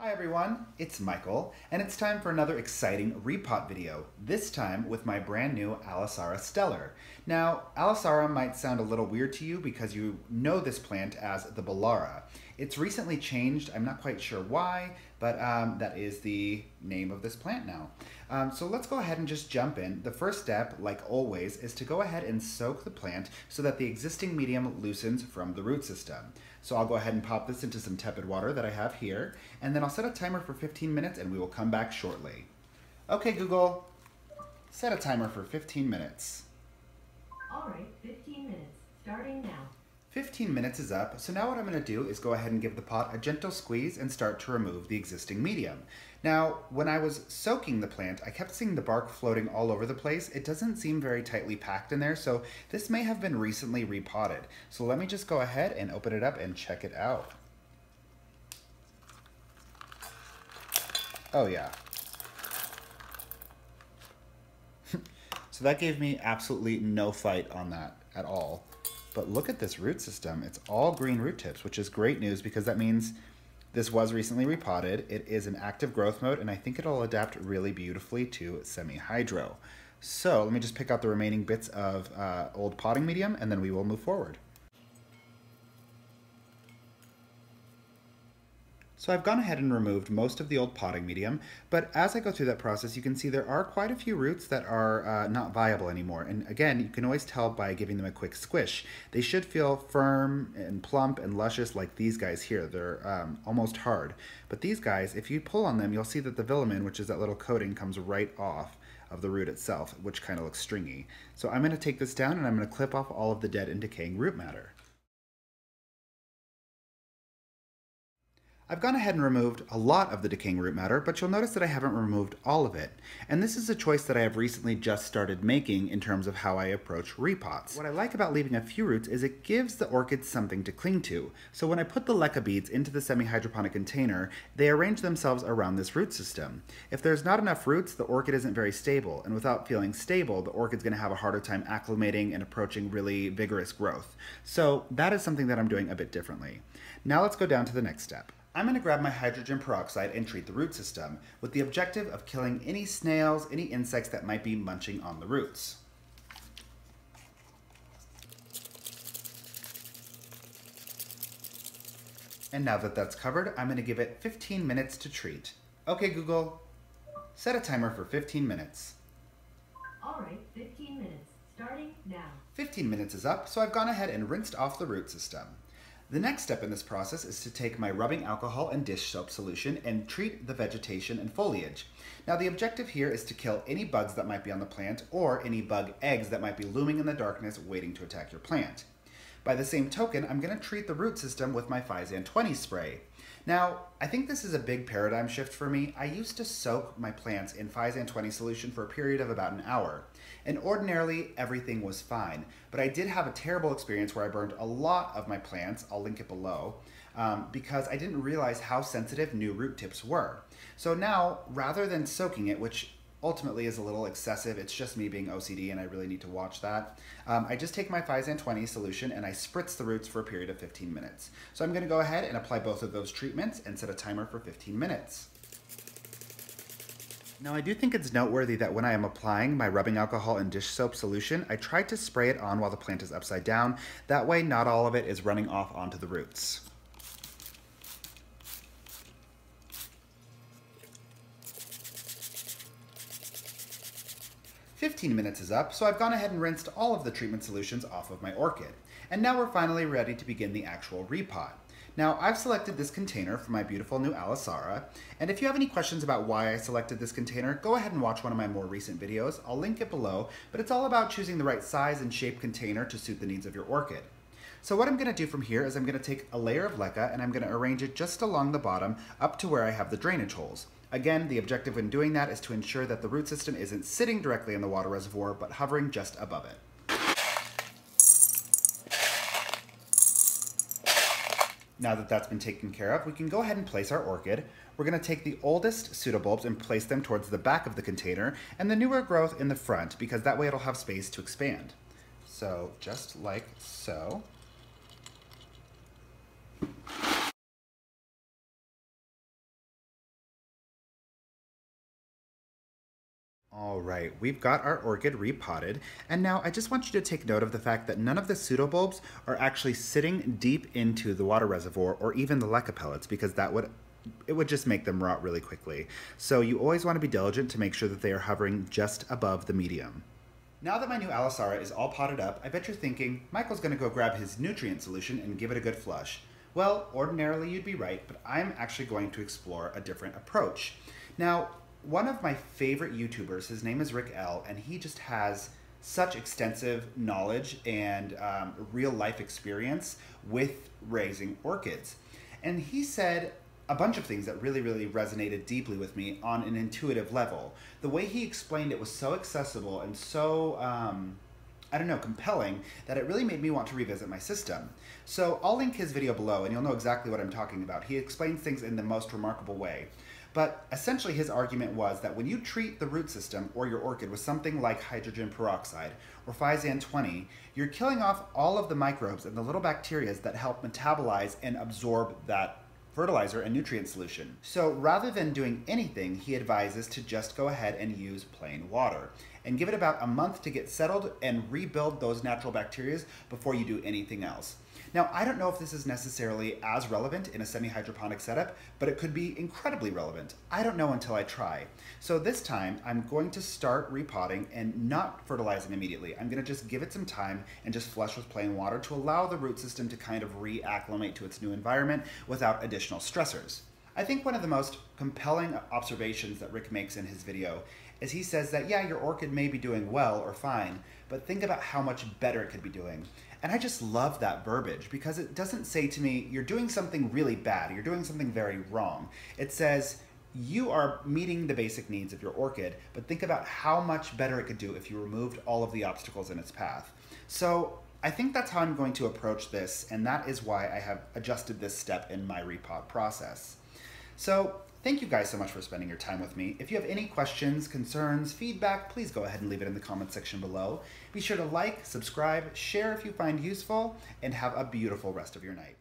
Hi everyone, it's Michael, and it's time for another exciting repot video, this time with my brand new Aliceara Stellar. Now, Aliceara might sound a little weird to you because you know this plant as the Beallara. It's recently changed, I'm not quite sure why, but that is the name of this plant now. So let's go ahead and just jump in. The first step, like always, is to go ahead and soak the plant so that the existing medium loosens from the root system. So I'll go ahead and pop this into some tepid water that I have here, and then I'll set a timer for 15 minutes and we will come back shortly. Okay, Google, set a timer for 15 minutes. All right, 15 minutes, starting now. 15 minutes is up, so now what I'm going to do is go ahead and give the pot a gentle squeeze and start to remove the existing medium. Now, when I was soaking the plant, I kept seeing the bark floating all over the place. It doesn't seem very tightly packed in there, so this may have been recently repotted. So let me just go ahead and open it up and check it out. Oh yeah. So that gave me absolutely no fight on that at all. But look at this root system. It's all green root tips, which is great news because that means this was recently repotted. It is in active growth mode, and I think it'll adapt really beautifully to semi-hydro. So let me just pick out the remaining bits of old potting medium, and then we will move forward. So I've gone ahead and removed most of the old potting medium, but as I go through that process, you can see there are quite a few roots that are not viable anymore. And again, you can always tell by giving them a quick squish. They should feel firm and plump and luscious like these guys here. They're almost hard. But these guys, if you pull on them, you'll see that the velamen, which is that little coating, comes right off of the root itself, which kind of looks stringy. So I'm going to take this down and I'm going to clip off all of the dead and decaying root matter. I've gone ahead and removed a lot of the decaying root matter, but you'll notice that I haven't removed all of it. And this is a choice that I have recently just started making in terms of how I approach repots. What I like about leaving a few roots is it gives the orchids something to cling to. So when I put the leca beads into the semi-hydroponic container, they arrange themselves around this root system. If there's not enough roots, the orchid isn't very stable, and without feeling stable, the orchid's going to have a harder time acclimating and approaching really vigorous growth. So that is something that I'm doing a bit differently. Now let's go down to the next step. I'm going to grab my hydrogen peroxide and treat the root system with the objective of killing any snails, any insects that might be munching on the roots. And now that that's covered, I'm going to give it 15 minutes to treat. Okay, Google, set a timer for 15 minutes. All right, 15 minutes, starting now. 15 minutes is up, so I've gone ahead and rinsed off the root system. The next step in this process is to take my rubbing alcohol and dish soap solution and treat the vegetation and foliage. Now the objective here is to kill any bugs that might be on the plant or any bug eggs that might be looming in the darkness waiting to attack your plant. By the same token, I'm going to treat the root system with my Physan 20 spray. Now, I think this is a big paradigm shift for me. I used to soak my plants in Physan 20 solution for a period of about an hour, and ordinarily everything was fine, but I did have a terrible experience where I burned a lot of my plants, I'll link it below, because I didn't realize how sensitive new root tips were. So now, rather than soaking it, which ultimately is a little excessive, it's just me being OCD and I really need to watch that. I just take my Physan 20 solution and I spritz the roots for a period of 15 minutes. So I'm going to go ahead and apply both of those treatments and set a timer for 15 minutes. Now I do think it's noteworthy that when I am applying my rubbing alcohol and dish soap solution, I try to spray it on while the plant is upside down. That way not all of it is running off onto the roots. "15 minutes is up, so I've gone ahead and rinsed all of the treatment solutions off of my orchid. And now we're finally ready to begin the actual repot. Now I've selected this container for my beautiful new Aliceara, and if you have any questions about why I selected this container, go ahead and watch one of my more recent videos. I'll link it below, but it's all about choosing the right size and shape container to suit the needs of your orchid. So what I'm going to do from here is I'm going to take a layer of leca and I'm going to arrange it just along the bottom up to where I have the drainage holes. Again, the objective in doing that is to ensure that the root system isn't sitting directly in the water reservoir, but hovering just above it. Now that that's been taken care of, we can go ahead and place our orchid. We're going to take the oldest pseudobulbs and place them towards the back of the container, and the newer growth in the front, because that way it'll have space to expand. So just like so. All right, we've got our orchid repotted, and now I just want you to take note of the fact that none of the pseudobulbs are actually sitting deep into the water reservoir or even the leca pellets, because it would just make them rot really quickly. So you always want to be diligent to make sure that they are hovering just above the medium. Now that my new Aliceara is all potted up, I bet you're thinking, Michael's going to go grab his nutrient solution and give it a good flush. Well, ordinarily you'd be right, but I'm actually going to explore a different approach. Now, one of my favorite YouTubers, his name is Rick L, and he just has such extensive knowledge and real life experience with raising orchids. And he said a bunch of things that really, really resonated deeply with me on an intuitive level. The way he explained it was so accessible and so, I don't know, compelling, that it really made me want to revisit my system. So I'll link his video below and you'll know exactly what I'm talking about. He explains things in the most remarkable way. But essentially his argument was that when you treat the root system or your orchid with something like hydrogen peroxide or Physan 20, you're killing off all of the microbes and the little bacteria that help metabolize and absorb that fertilizer and nutrient solution. So rather than doing anything, he advises to just go ahead and use plain water and give it about a month to get settled and rebuild those natural bacteria before you do anything else. Now, I don't know if this is necessarily as relevant in a semi-hydroponic setup, but it could be incredibly relevant. I don't know until I try. So this time, I'm going to start repotting and not fertilizing immediately. I'm gonna just give it some time and just flush with plain water to allow the root system to kind of reacclimate to its new environment without additional stressors. I think one of the most compelling observations that Rick makes in his video is he says that, yeah, your orchid may be doing well or fine, but think about how much better it could be doing. And I just love that verbiage because it doesn't say to me, you're doing something really bad, you're doing something very wrong. It says, you are meeting the basic needs of your orchid, but think about how much better it could do if you removed all of the obstacles in its path. So I think that's how I'm going to approach this, and that is why I have adjusted this step in my repot process. So thank you guys so much for spending your time with me. If you have any questions, concerns, feedback, please go ahead and leave it in the comment section below. Be sure to like, subscribe, share if you find useful, and have a beautiful rest of your night.